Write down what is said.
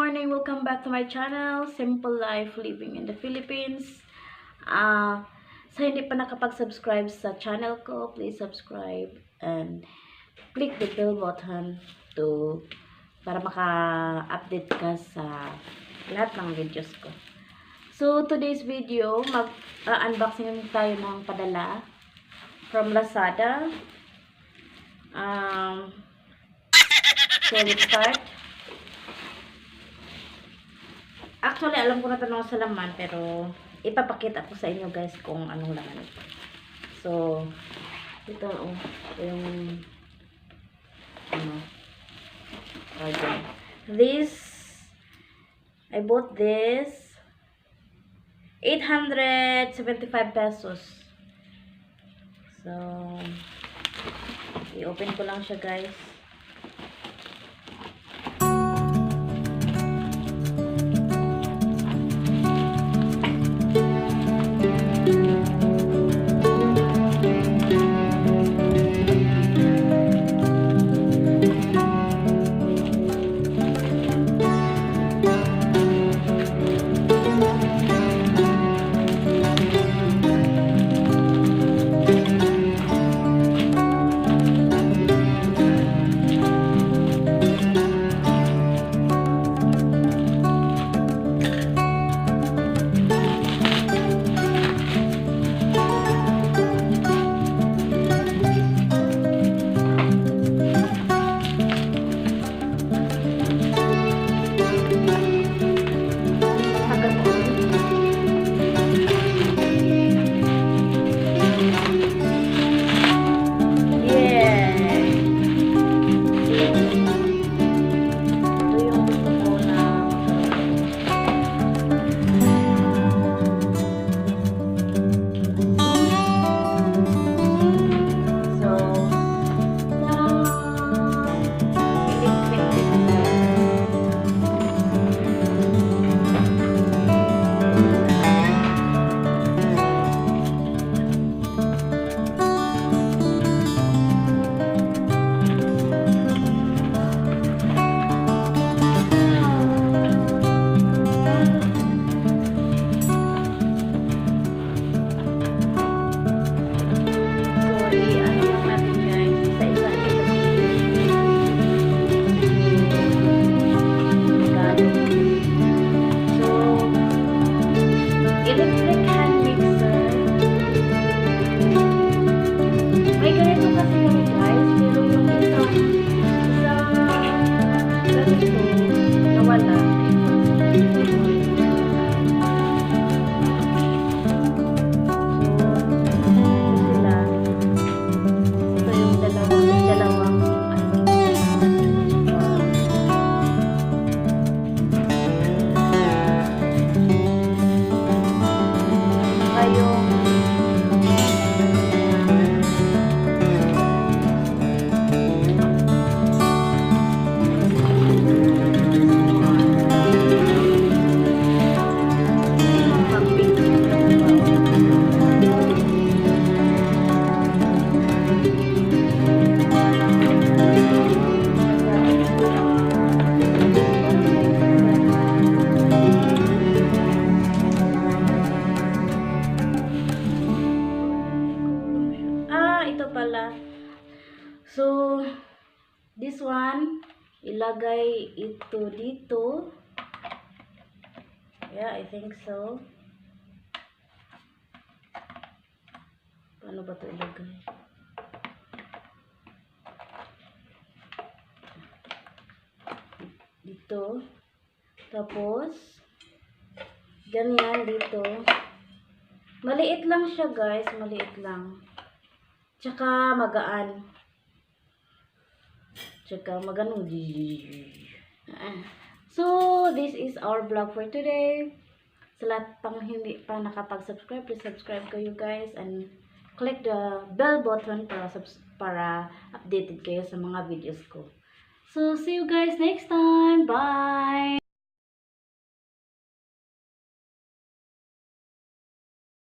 morning, welcome back to my channel, Simple Life Living in the Philippines. Sa hindi pa nakapag-subscribe sa channel ko, please subscribe and click the bell button para maka-update ka sa lahat ng videos ko. So, today's video, mag-unboxing tayo ng padala from Lazada. So, let's start. Actually, alam ko na tanong sa laman, pero ipapakita ko sa inyo guys kung anong laman ito. So, ito yung this, I bought this 875 pesos. So, i-open ko lang siya guys. So, this one, ilagay ito dito. Yeah, I think so. Paano ba ito ilagay? Dito. Tapos, ganyan dito. Maliit lang siya guys, maliit lang. Tsaka magaan. Tsaka magano. So, this is our vlog for today. Sa lahat pang hindi pa nakapag-subscribe, please subscribe kayo guys and click the bell button para updated kayo sa mga videos ko. So, see you guys next time. Bye!